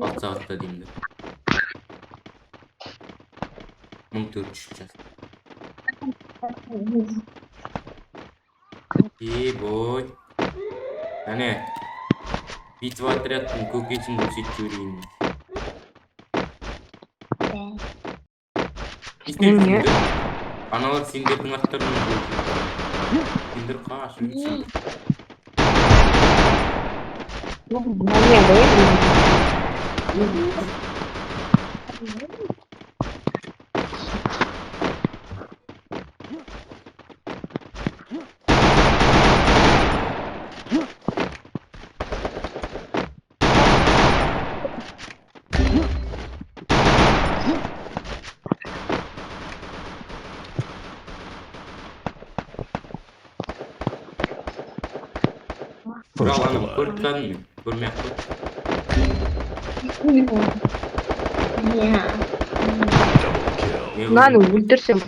Alt saatte deyimdi. 1400 жас. Бой. Әне. Битва отрядтың көкесін көрсетіп жіберейін. Істейсіңдер? Аналар сендердің аттарынан көрсетіп. Сендер қашын. Kurallarını korktan mı? Görmek mi? Lan öldürsem.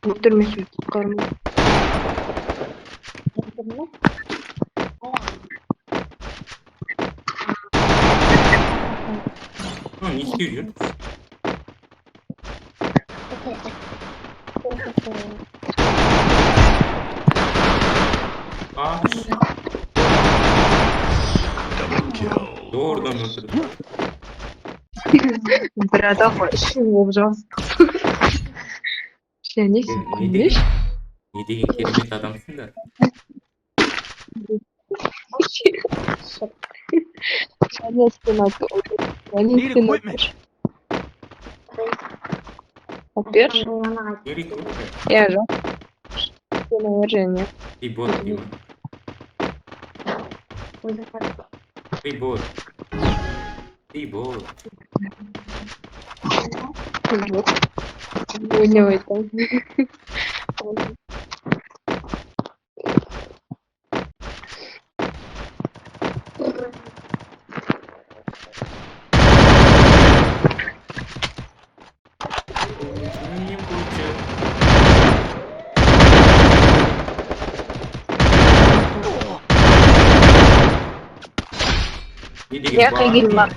Öldürmesi çıkarım. Ne istiyorsun? Doğrudan öldürdüm. Bir adam var. Şu olacağız. Şey ne? Ne degen kerimet adamsın da. Need equipment. Опять? Я же. Наложение. Прибор, Дима. Прибор. Прибор. Вынивай там. Я кайгирма.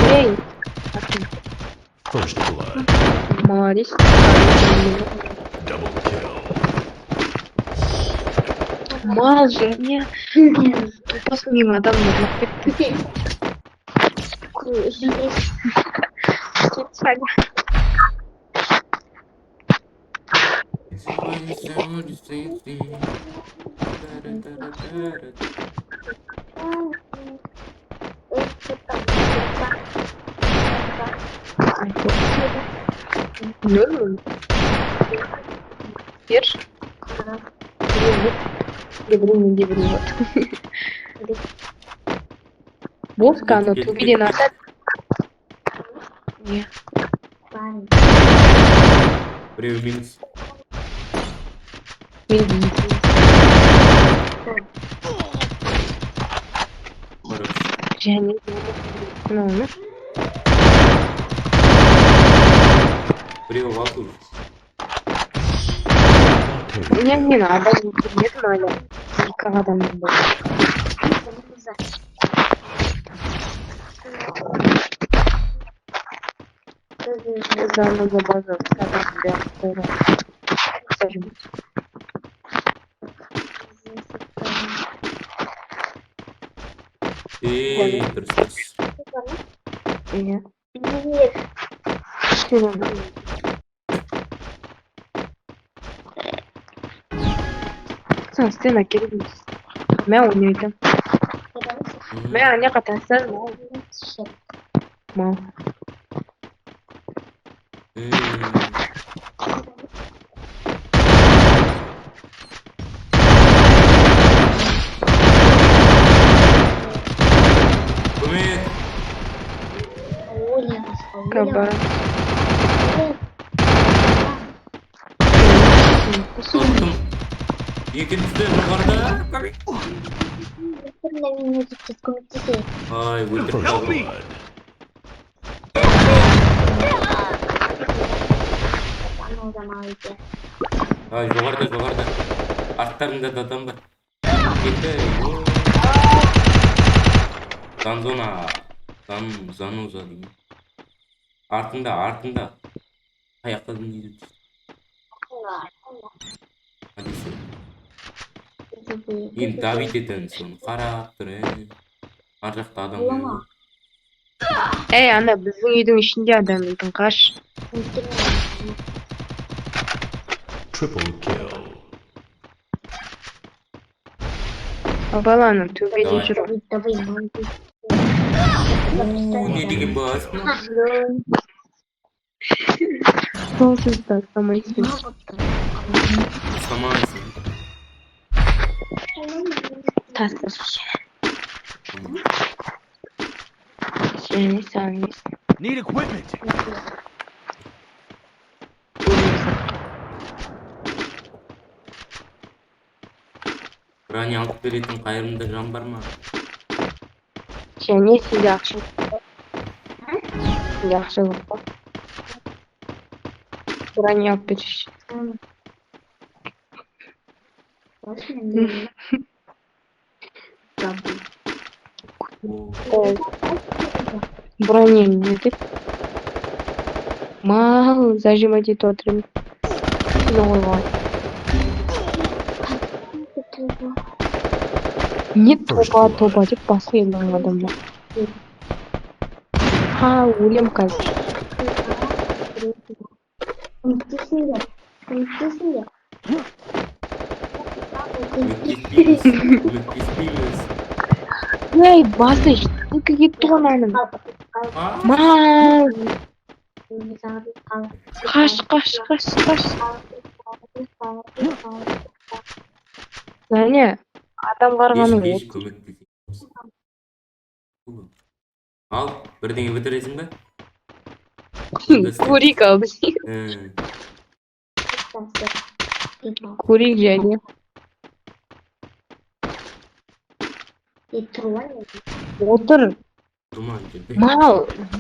Эй. First blood. Молодец. Double kill. Мал же мне. Тупо с ним адам нужно. Ну, Перш? Не вот. Вовка, но ты увидел назад? Не. Привет. Женя. Ну. Привет. Мне не надо, не надо. Никогда не было. Заново базу сказать для второго. Дұрыс. Iya. Что надо? Sen akıllı. Ben oynayacağım. Ben ne kadar sen mal. Kabar. Korktum. Екіншісі жоғарыда. Ай, өлтіріп қалдым. Ай, жоғарыда. Арттарында да адам бар. Кетті. Занзона. Зануза дейм. Артында. Каяқта дейм. Адисе. Енді Давид етен соны қарап тұр. Ар жақта адам келеді. Ана біздің үйдің ішінде адам екен, қаш. Triple kill. Баланың төбеде Давай. жүр. Не деген бас? Сол сөзді астамайсың. Ұстамайсың. Тасташ. Сені сағынайсың. Need equipment. Броня алып беретін қайырымды жан бар ма? Және сізде ақша жоқ па? Сізде ақша жоқ па? Броня алып берші. Броня не деп? Мал зажимать етіп отырмын. Сені қойған. Не тоба деп басқа елдің адамы. Өлем қазір. Көмектеспейміз. Ей, басы жетті кетті ғой наным. Мал. Қаш. Және, адам қарғаның Еш көмектеспейміз. Ал, бірдеңе бітіресің бе? көрейік ал біз. Көрейік және. Отыр. Мал,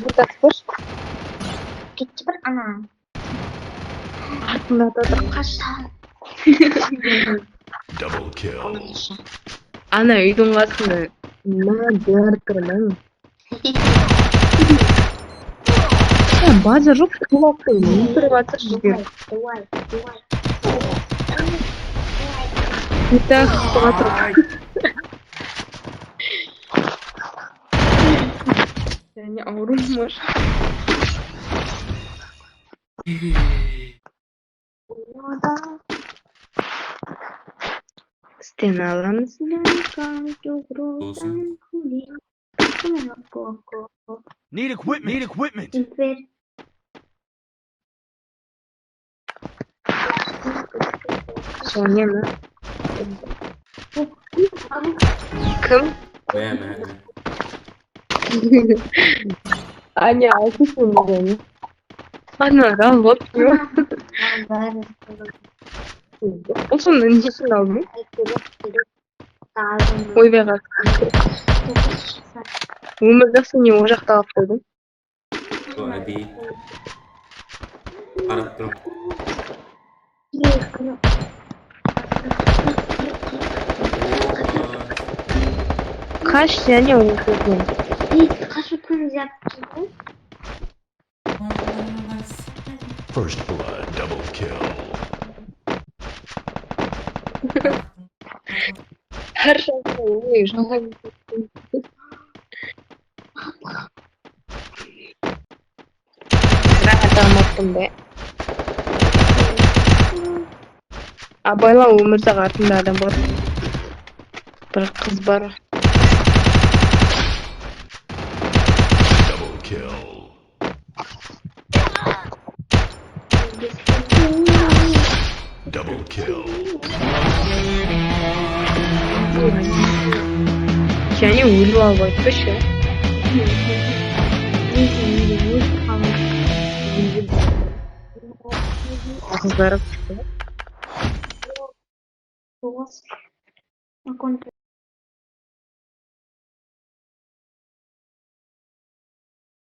бұлдақ бір. Кетті бір ана. Артында да қаш. Double kill. Ана үйдің қасында. Бәрі тұрмын. База жоқ, құлап қоймын. Тұрып атыр жібер. Так, құлатыр. Және аурум бар. Стеналарымыз Need equipment. Және ме? Кім? Аня, айтысың бәріне. Ана, ралып жоқ. Бұл сонда несін алдың? Ойбай қақ. Өмірдақсы не о жақта алып қойдың? Әдейі. Қарап тұрым. Қаш және оқырдың. Қашу күн зияпты. First blood. Double kill. Әр жағында ой, жаңа бірақ атамаппын бе. Абайла өмірзақ артында адам бар. Бір қыз бар. Double kill. Double kill. Және өліп алып айтпашы. Қыздары күшті.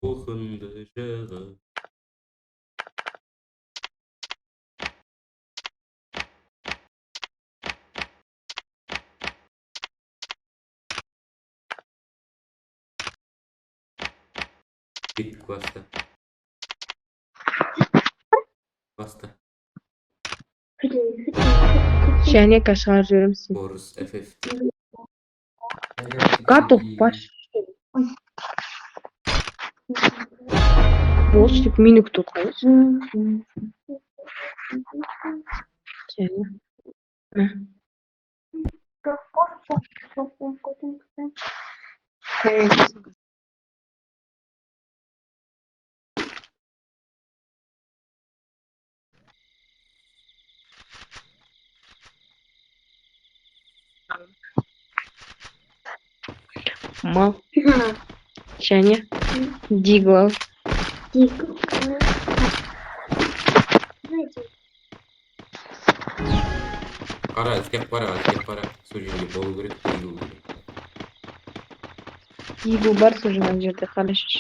Оқынды жағы. Bitti basta. Basta. Және шығарып жіберемін сені. Борус FF. Готов, баш. Болшик, мені күтіп қойыңыз. Және. Мал. Және. Дигл. Қара, іздеп қара. Сол жерге болу керек, Дигл деген. Дигл бар сол жаған жерде қалашыш.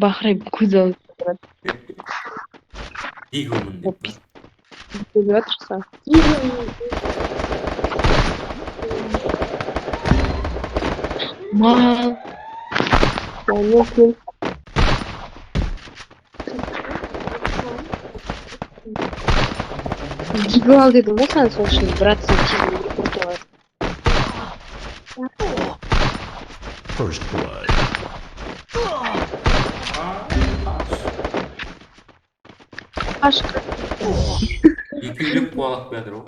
Бақырайып көз алып тұрады. Диглмын деп па. Көзіп жатырса. Мал. Және кел. Дигл ал дедім ғой саған сол үшін, брат, сен тегін отырған. First blood. Қашық. Екеулеп қуалап бәдір о.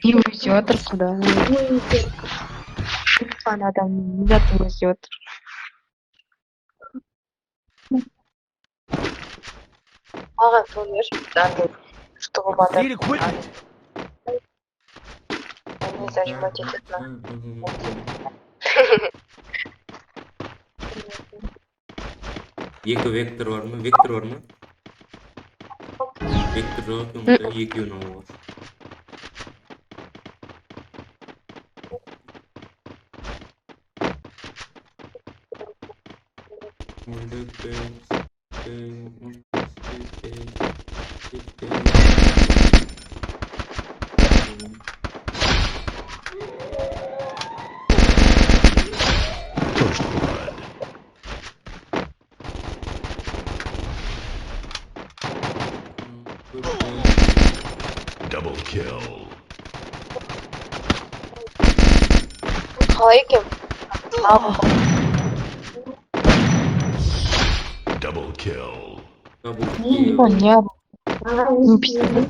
Не өздеп отыр құда? Қан адам не затын өздеп отыр? Маған соны берші, что болады? Need equipment. Не зажимать ететіні. Екі вектор бар ма? Вектор жоқ екен, онда екеуін алу бар. First blood. Double kill. Қалай екен? Double kill. Не писали?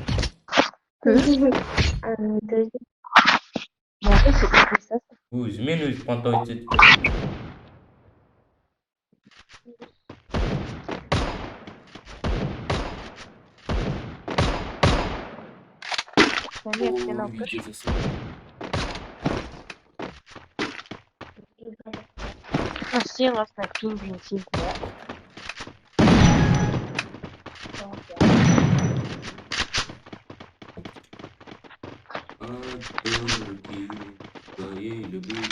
Өзімен өзі понтовать етіп. Сен алып көр. Сен қасына пингвин сен. Твоей любви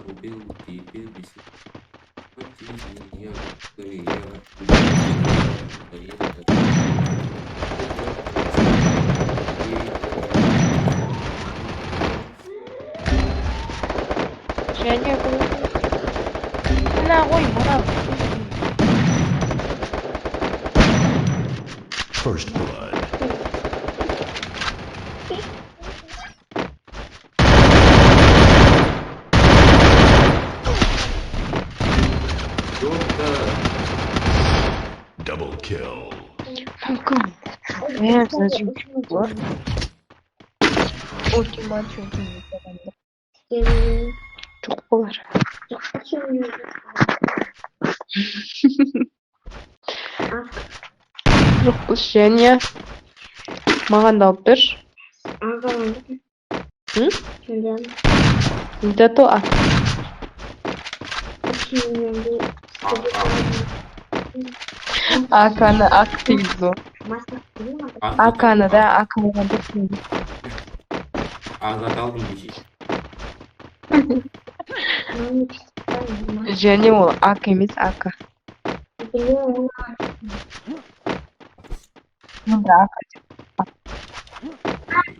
убил теперь бесит. Және мына ғой мына. First blood. Double kill. Зачем? Ультиматум. Жоқ болар. Жоқ бұл және маған да алып берші. Зато Аканы ак дейді. Аканы да аканы дұрсын. Азат алдым деші. Және ол ак емес ака. Мұнда ака.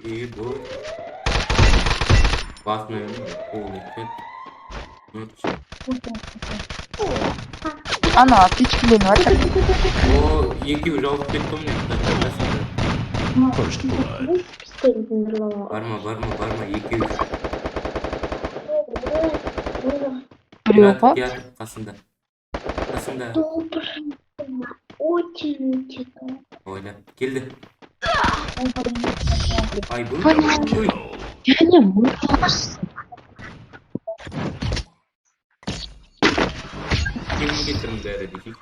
И бұл. Басына бермейді. Қол етеді. Ана пичкіленіп жатыр. О, екеуі жауып кетті ғой міне. First blood. Барма, екеуі. Біреу Театр, ғой. театр, қасында. Очень Ойлап, келді. Ай, бұл Double kill. Және мұнтағашсың. кемін кетірім бәрі дейсіз.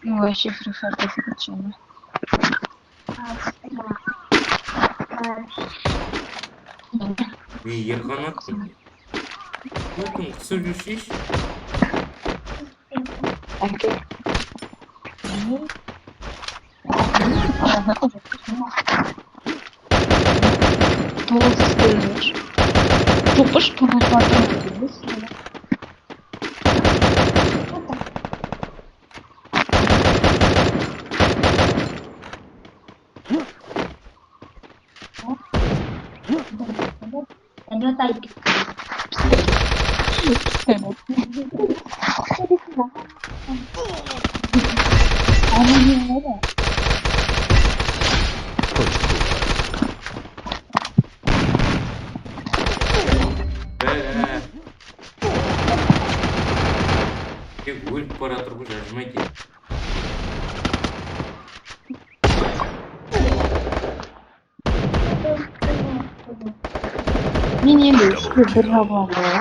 Ну, вообще фрифар дофигачено. Мен ерхан аттым. Өтін қысып жүрсейші. Әке. Тоғыз істелер. Топыш тоғызладым. Тек өліп бара тұр ғой, жазмайды. Мен енді үстіне бір жабыламын ғой.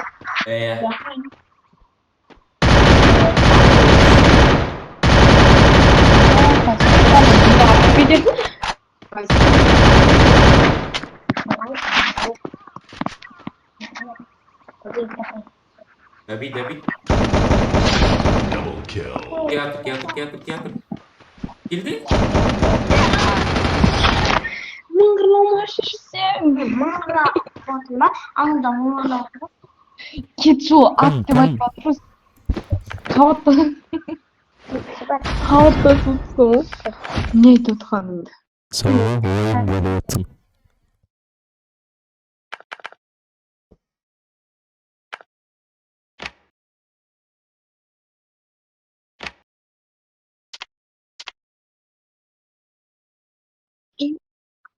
Даби. Double kill. Театр. Келді? Мыңғырлама шешсем. Кет жол ат деп айтып жатырмыз. Қауатта тұтсын ғой. Не айтып отқаныңды. Саған ойын болатын.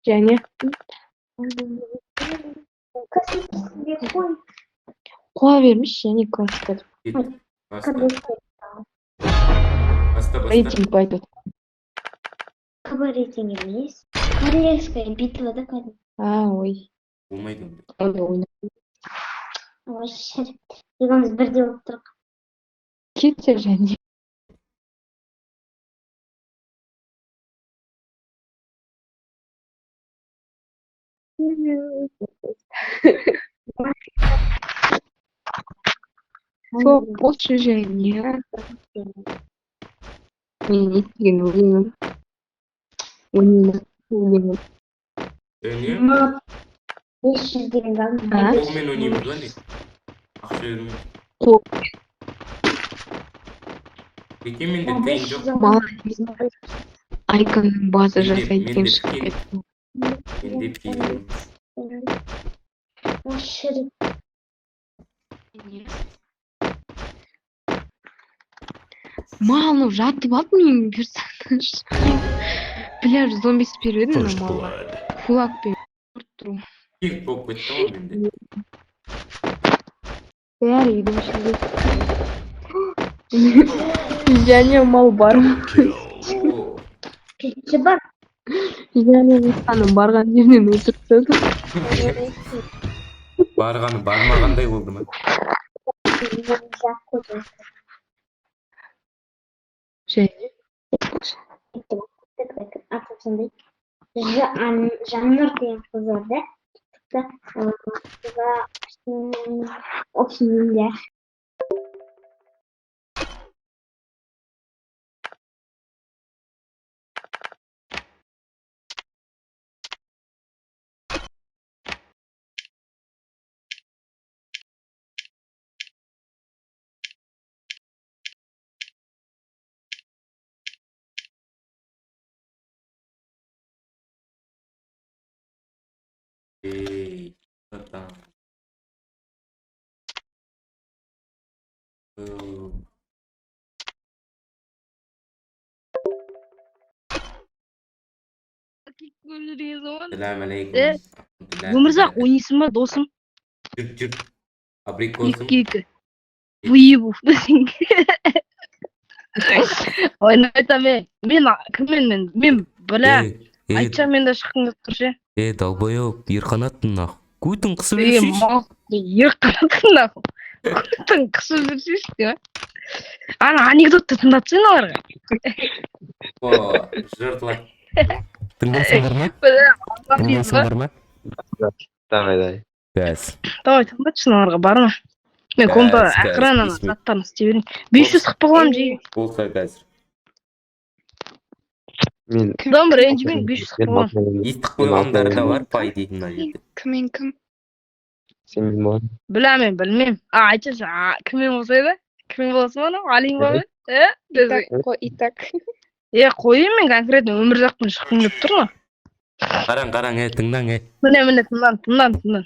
Және қоя бермеш, және классика. Кетті. Баста. Рейтинг пойдет. КБ рейтинг емес. Королевская битва да кәдімгі. Ой. Болмайды. Ойна. Вообще. Екеуміз бірде болып тұрық. Кетсе және. Сол болшы және. Мен не істеген өлеңім. Өлеңім. Не? 500 деген қалды. Қолмен ойнаймыз ба не? Ақша бермейді. Қол. Екеменде тиын жоқ. Айконның базы жасайды Менде деп шығып кетті. Менде пиын. Мал, жатып алды менің персонаж. Бля, зомби беріп едім First малға. blood. Фулакпен тұру. Кек болып кетті ғой менде. Бәрі үйдің ішінде. Және мал барым. Kill. Кетші бар. Және мисаны барған жерінен өтіріп тастады. Барғаны бармағандай болды ма? Және Жаннұр деген қыз бар да. Selam aleyküm. Өмірзақ ойнайсың ба досым? Жүр. Абрикосым. Екі. Выебу. Ойнайтам мен кіммен мен бля айтсам мен де шыққым келіп тұр ше. долбоёб, ерқанаттың нахуй. Көтің қысып жүрсейші. Мал ерқанаттың нахуй. Көтің қысып жүрсейші деп. Ана анекдотты тыңдатсайын оларға. О, жыртылай. Тыңдасыңдар ма? Тыңдасыңдар ма? Давай. Газ. Давай тыңдатшы оларға барма. Мен комда экраннан заттарын істей берейін. 500 қып қыламын жей. Болса қазір. Мен Кімден бір ренжімен 500 қып қыламын. Естіп қойғандары да бар, пай дейтін мына жерде. Кім? сен мен болған. Білемін, білмеймін. Айтшы, кіммен болса еді? Кіммен болсын анау? Алиң ба ме? Итак. Қойын мен конкретно өмірзақпен шыққым келіп тұр ма? Қараң, тыңдаң, Міне, тыңдан.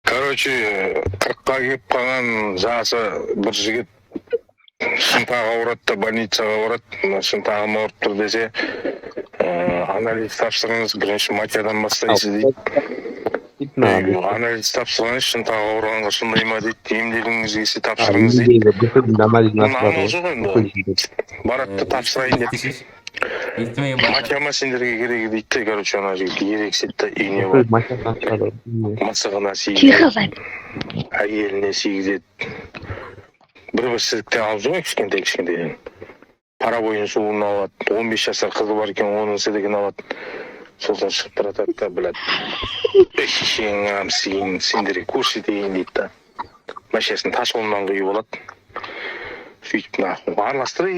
Короче, 40-қа кеп қалған жасы бір жігіт шынтағы ауырады да больницаға барады. Шынтағым ауырып тұр десе, анализ тапсырыңыз, бірінші матиядан бастайсыз дейді. Анализ тапсырғаныз шынтағы ауырғанға сондай ма дейді, емделіңіз келсе тапсырыңыз дейді. Баратты тапсырайын деп. Матияма сендерге керек дейді, короче, ана жігіт ерексетті үйіне бар. Мысығына сегізеді, әйеліне сегізеді. Бір сіліктен алып жүрген кішкентай. Парабойын суын алады, 15 жасар қызы бар екен, оның сілігін алады. Сосын шығып тұратады да, біледі. Шешең сендерге көрсетейін дейді да. Мәшесін тас қолынан құйып алады. Сөйтіп араластырып,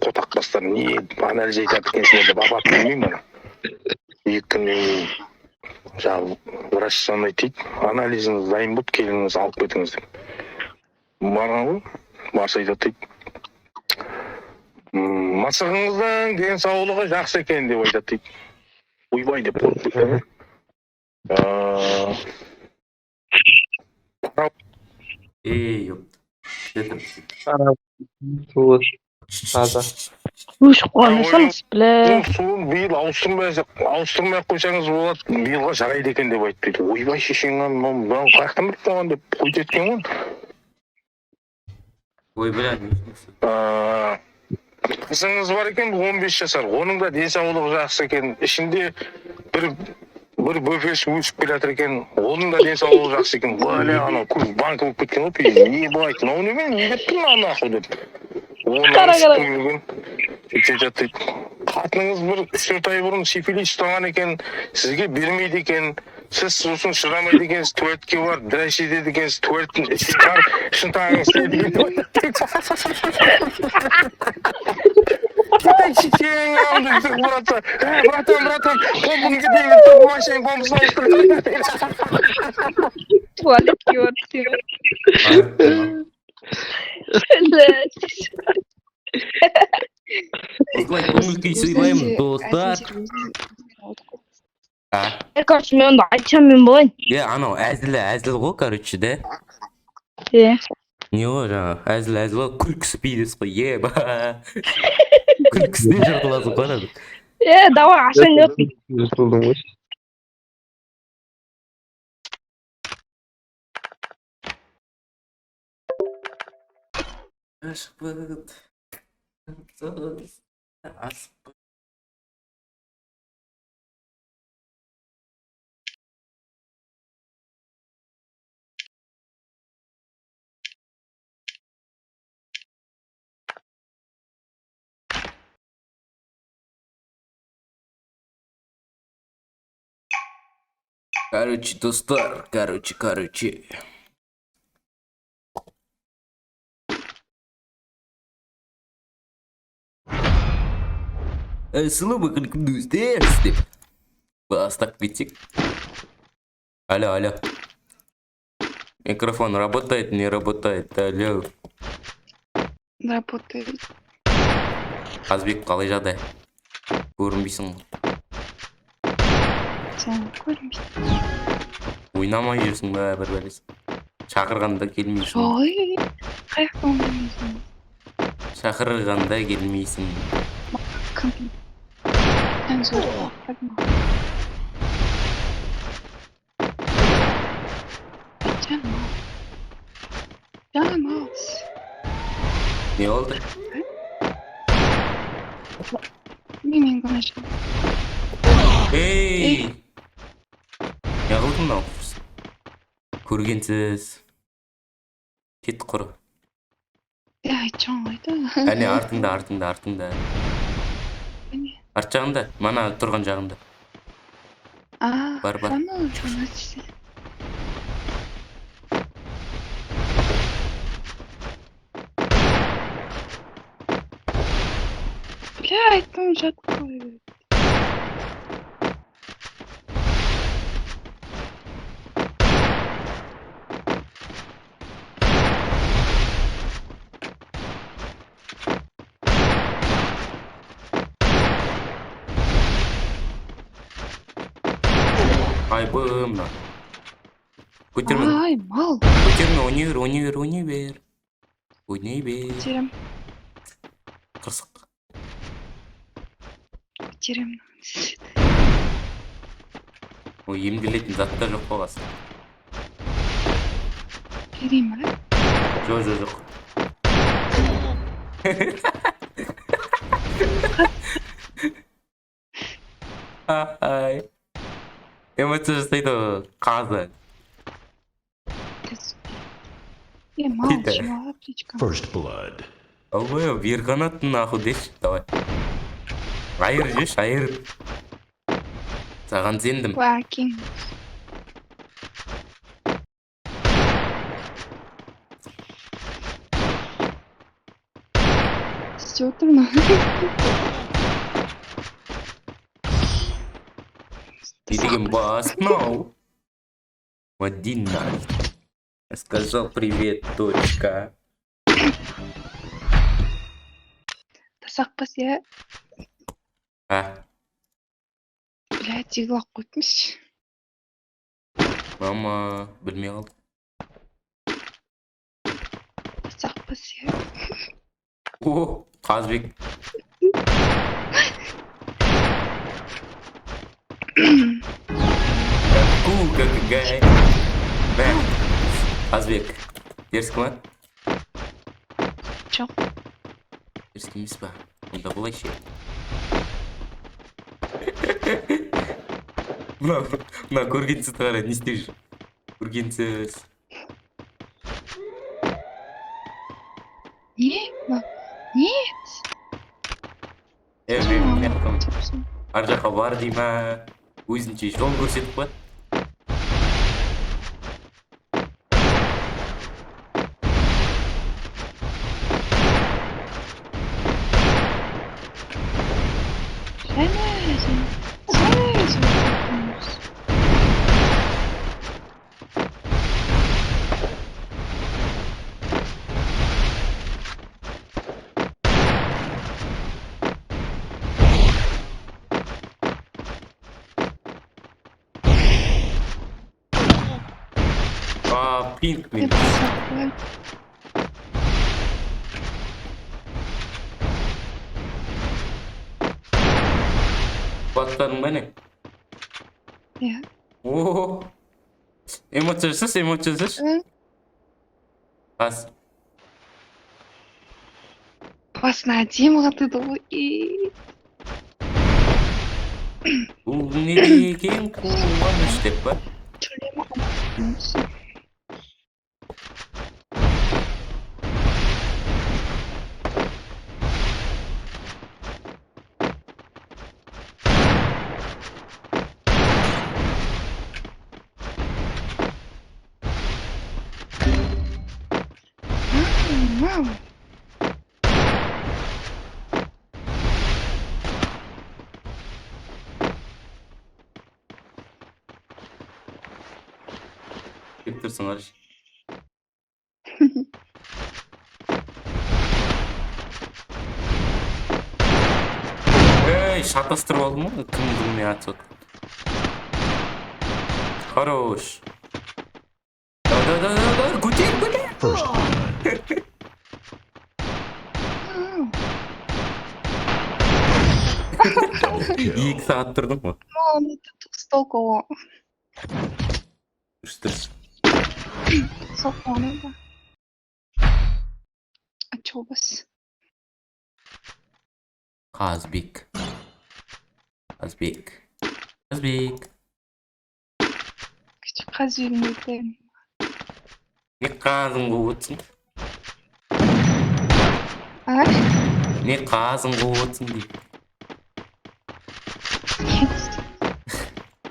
қотақ бастар, не анализ айтады екенсіңдер деп апарып бермеймін бана. 2 күннен кейін жаңағы врач айтады, анализіңіз дайын болды, келіңіз алып кетіңіз деп. Барған ғой, барса айтады дейді. Мысығыңыздың денсаулығы жақсы екен деп айтады дейді. Ойбай деп қойып кетті. Өшіп қоймасаңыз, бля. Суын биыл ауыстырмай-ақ қойсаңыз болады, биылға жарайды екен деп айтты дейді. Ойбай шешең мынау қаяқтан біліп қойған деп қойды еткен ғой. Ой, бля. Қызыңыз бар екен, 15 жасар. Оның да денсаулығы жақсы екен. Ішінде бір бөпесі өсіп келе жатыр екен. Оның да денсаулығы жақсы екен. Бля, анау көз банка болып кеткен ғой. Не болады? Мынау немен не деп тұр ана нахуй деп. Оны сөйтеді. Қатыныңыз бір 3-4 ай бұрын сифилис ұстаған екен, сізге бермейді екен. Сіз сосын шыдамайды екенсіз, туалетке барып драйс етеді екенсіз, туалеттің ішін шығарып шынтағыңыз істеді екен. Братан, помпыңды деймін, машин помпысын ауыстырып. Туалетке Осылай көңіл-күй сыйлаймын, достар. Короче, мен онда айтсам мен болайын. Анау әзіл ғой, короче, да? Не ғой, жаңа, әзіл ғой, күлкісі пейдес қой, күлкісіне жыртыласың қой, ана. Давай, ашан өтін. Ашпыт. Аспыт. Короче, достар, короче. Ассаламу алейкум, достар, деп бастап кетсек. Алло. Микрофон работает, не работает, алло. Работает. Қазбек, қалай жағдай? Көрінбейсің ғой. көрінбейсің, көрінбейсің. Ойнамай жүрсің ба бір бәлесі. Шақырғанда келмейсің. Жой, қаяқтан ойнамайсың. Шақырғанда келмейсің. Кім? Ән зор қақтырма. Жанымыз. Не болды? Менен көрінші. Ей! Не қылдың мынау? Көргенсіз. Кет құры. Айтшан қайда? Әне артыңда. Арт жағында, мана тұрған жағында. Бар. Соны десе. Блядь, там жатып қой. Айбым. Көтерме. Ай, мал. Көтерме, ойнай бер. Көтерем. Қырсық. Көтерем. Ой, емделетін затта жоқ болғасы. Керейм бе? Жоқ. Ай. Эмоция жасайды қазы. Мал, Тита. чего, птичка? First blood. Ой, бер қанатын нахуй деші, давай. Айыр жеш, айыр. Саған сендім. Уакин. Все трудно. И деген бас, мынау. Мадина. Я сказал привет, дочка. Тасақпас, я, блядь, иглақ қойтмыш. Мама, білмей қалды. Тасақпас, я. О, Қазбек. Какая. Қазбек. Дерзкі ма? Жоқ. Дерзкі емес па? Онда былай ше. Мына көргенсіз қара, не істеп жүр? Көргенсіз. Не? Нет. Мен ар жаққа бар дей ма? Өзінше жол көрсетіп қояды. Пинг мен. Қуаттадың ба не? Иә. О, эмоция жасаш. Қас. Басына әдемі қатыды ғой. Бұл не деген қуаныш деп па? Мам. Кеп тұрсың арш. Ей, шатастырып алдым ғой, кім білмей атып отыр. Хорош. Да, көтер. First blood. Double kill. 2 сағат тұрдың ғой. Ну, столько Дұрыс. соққаны да. А чё у вас? Қазбек. Қазбегім өте. Не қазың болып отырсың? А? Не қазың болып отырсың дейді.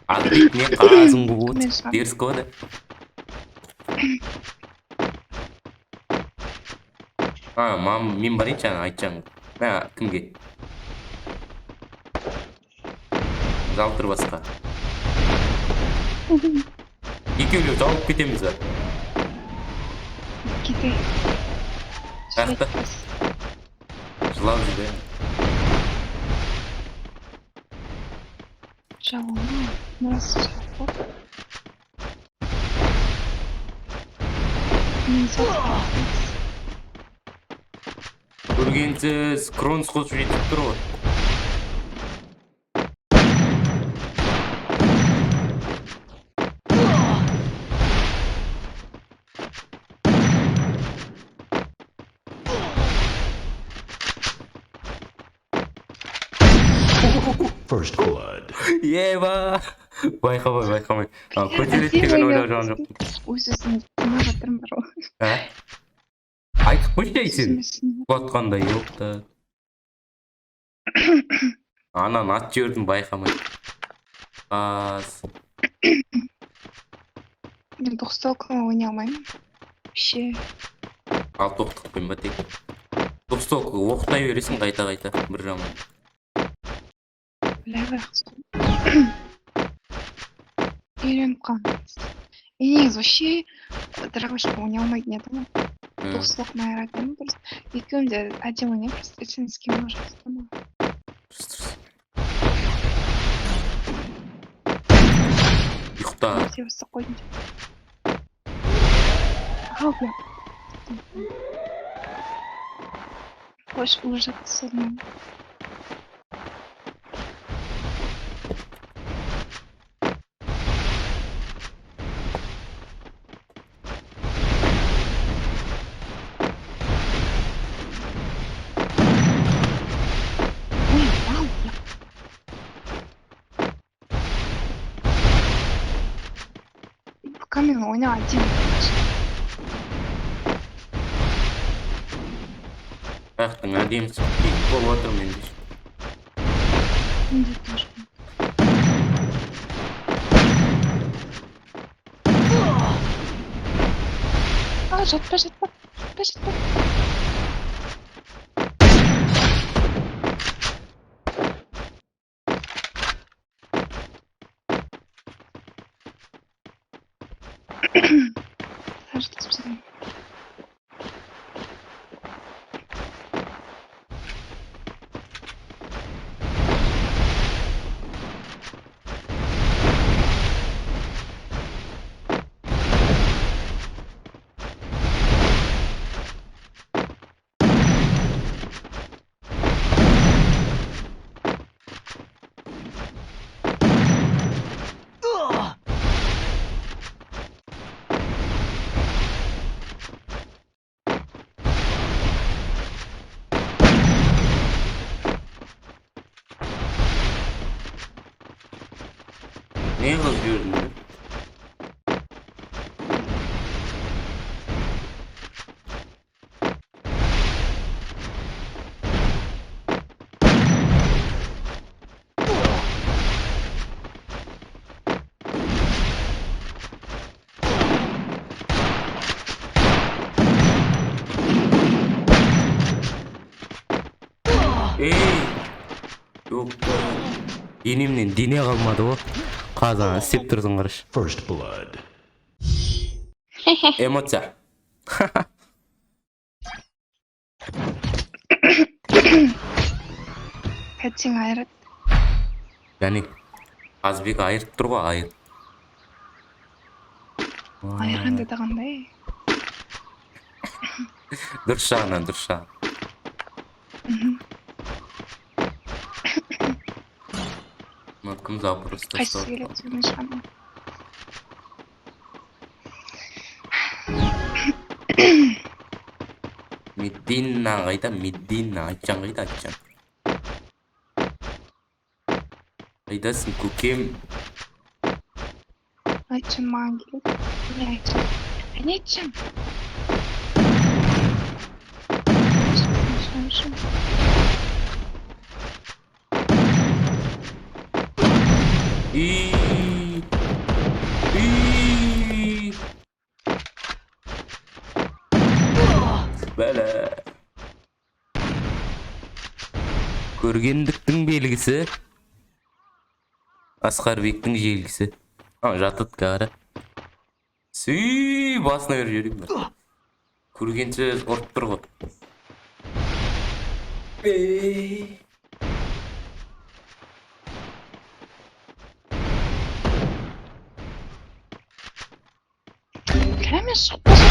Қазбек не қазың болып отырсың? Дерскі ғой да. Мен барайыншы айтсаң. Кімге? Жалтыр басқа. Екеулер жауып кетеміз ба? Кете. Жақта. Жылап жүрді. Жалма. Nasıl жалпы? Мен соққаны. Көргенсіз кронс қосып жетіп тұр ғой. First blood. Еба! Байқамай. Көтереді деген ойлап жан жоқ. Өз-өзін тыңдап жатырмын бар ғой. Айтып қойшы сен. Құлатқандай жоқ та. Анан ат жібердім байқамай. Мен тоқстолканы ойнай алмаймын. Вообще. Ал тоқтықпен ба тек. Тоқстолкы оқтай бересің қайта бір жаман. Бля, үйреніп қалдым. Негізі вообще драгошка ойнай алмайтын едім ғой. Тоқстолк майратым просто. Екеуін де әдемі ойнаймын, просто сен с кем можешь. Ұйықта. Себесі қойдым. Ау, бля. Қош уже содан. Камера ойнау один. Ақтың әдемісі болып отыр менде. Менде тоже. Жатпа. Ne yazıyordun ya? Yok. Денемнен дене қалмады ғой. Қазан істеп тұрсың қараш. First blood. Эмоция. Кәтсең айырады. Яғни Қазбек айырып тұр ғой, айыр. айырған деді қандай? Дұрыс жағынан, дұрыс жағынан. Кім запрос Қайсы тастап келеді сөйлен шығамын. Медина қайда? Медина айтжан қайда айтжан? Қайдасың көкем? Айтшым маған келеді. Не айтшым? Не айтшым? Бәлі. Көргендіктің белгісі. Асқарбектің желгісі. Жатыт кәрі. Басына көр жерім бар. Көргенше ұрып тұр ғой. Кәме шықпаса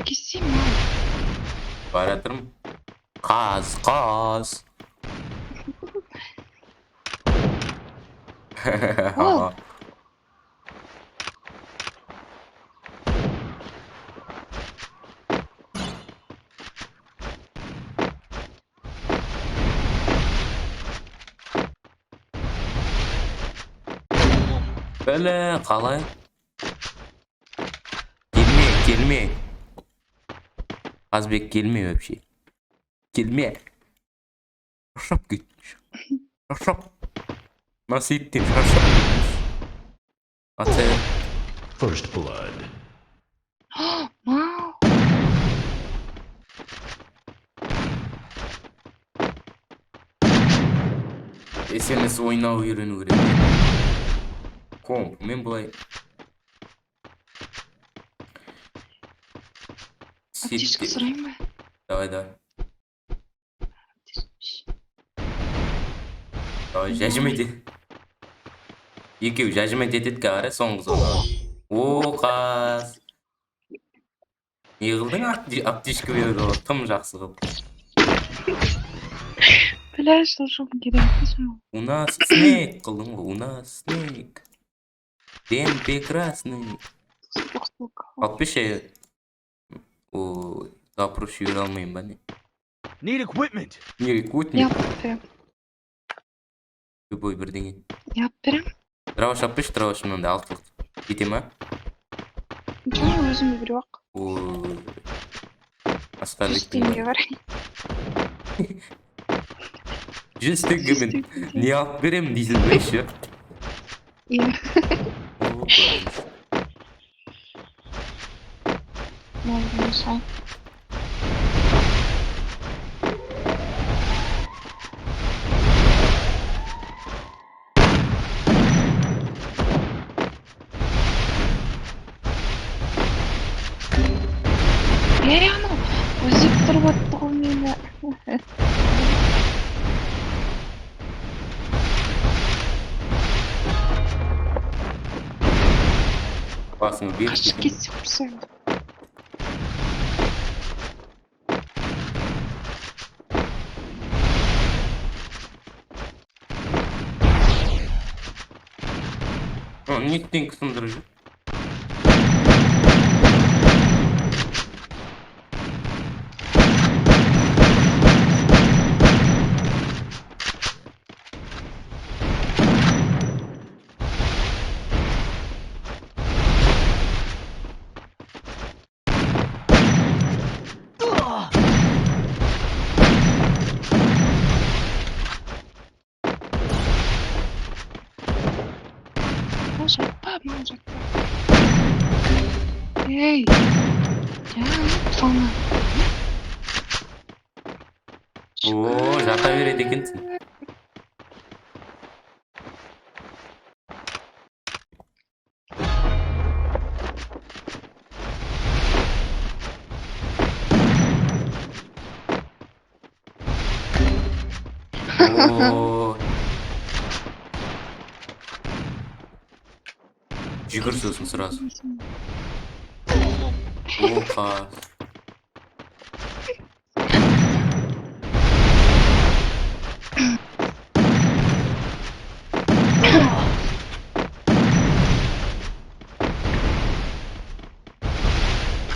кесем ау. Баратырмын. Қаз. Ол. Бәлі, қалай? Келме. Қазбек келме вообще. Келме. Шаршап кет. Шаршап. Насиптен шаршап. Атсайыр. First blood. Мау. SMS ойнау үйрену керек. Комп, мен бұлай. Аптечка сұрайын ба? Давай. Давай, жәжімет ет. Екеу жәжімет етет кәрі, соңғы зона. О, қаз. Не қылдың аптечка берді ғой, тым жақсы қыл. Бля, жылжым керек. У нас снег қылдың ғой, у нас снег. Ден прекрасный. Алпеше. О, запрос жібере алмайын ба не? Need equipment. Не рекут Я не? берем. Любой бірдеңе. Я берем. Траваш алпеш, траваш мынандай алтылық. Кете ма? Жоқ, өзім беру ақ. Ой. 100 Асқарлық теңге бар. 100 теңгемен не алып беремін дейсің бе еще? Иә. Молдың сай. Анау өзіп тұрып атты ғой мені. Басың беріп Қашып кетсе құрсайым. Неттен кісіндірі жүр. Жатпа, мал жатпа. Ей, соны. О, жата береді екенсің. О. Жүгір сосын сразу. О, қас.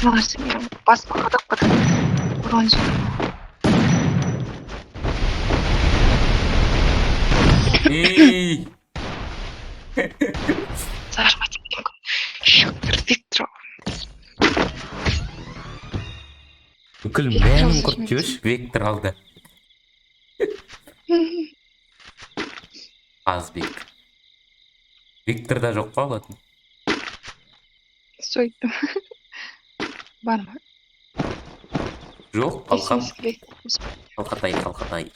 Мынасы менің басыма қадап ұрған жер. Ей! Зажмать могу. Хактер Виктор. Бүкіл бәрін құрт жүрш, Вектор алды. Азбек. Викторда жоқ па алатын? Сөйттім. Бар ма? Жоқ, қалқам. Есіңіз Қалқатай.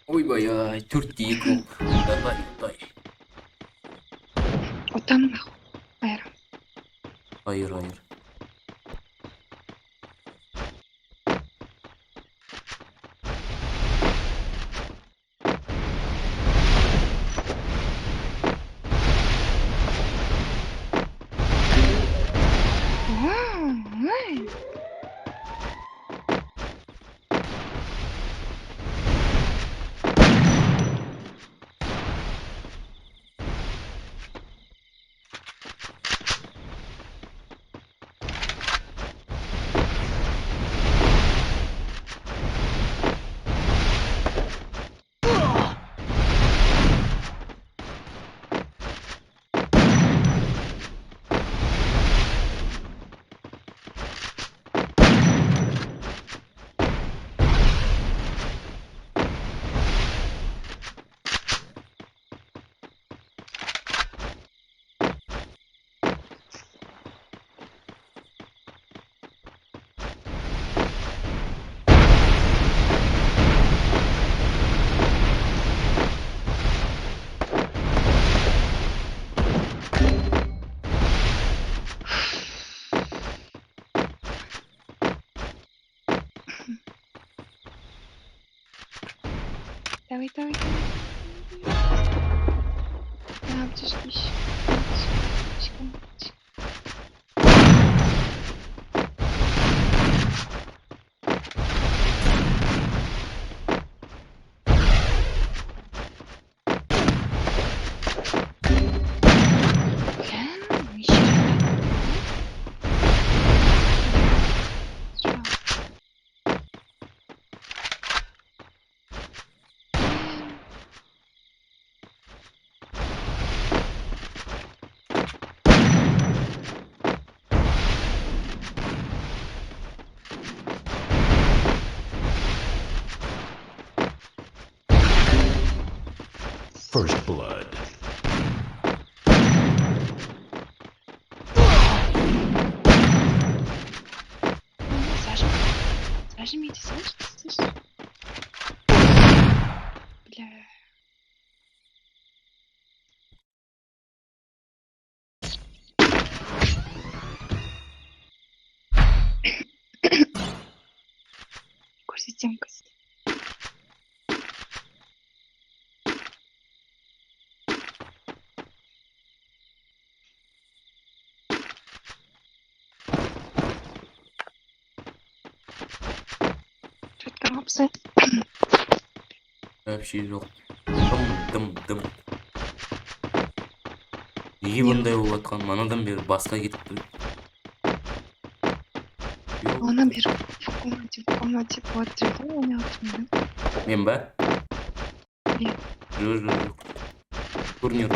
Ойбай-ай, 4-2 болып. Давай. Отамын ақ. Айрам. Айыр. Давай. На аптечку ищи. First blood. Зажмите, слышите? Бля. Көрсетем. Что-то Вообще жоқ. Дым. Неге бұндай болып атқан? Манадан бері басқа кетіп тұр. Она бері в комнате болады деді ғой, оны атымды. Мен ба? Иә. Жоқ. Турнир.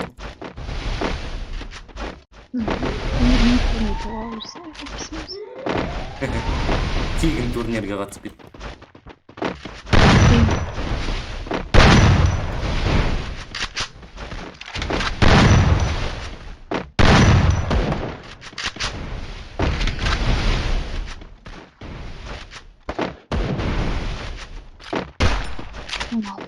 Тегін турнирге қатысып кет. Мал.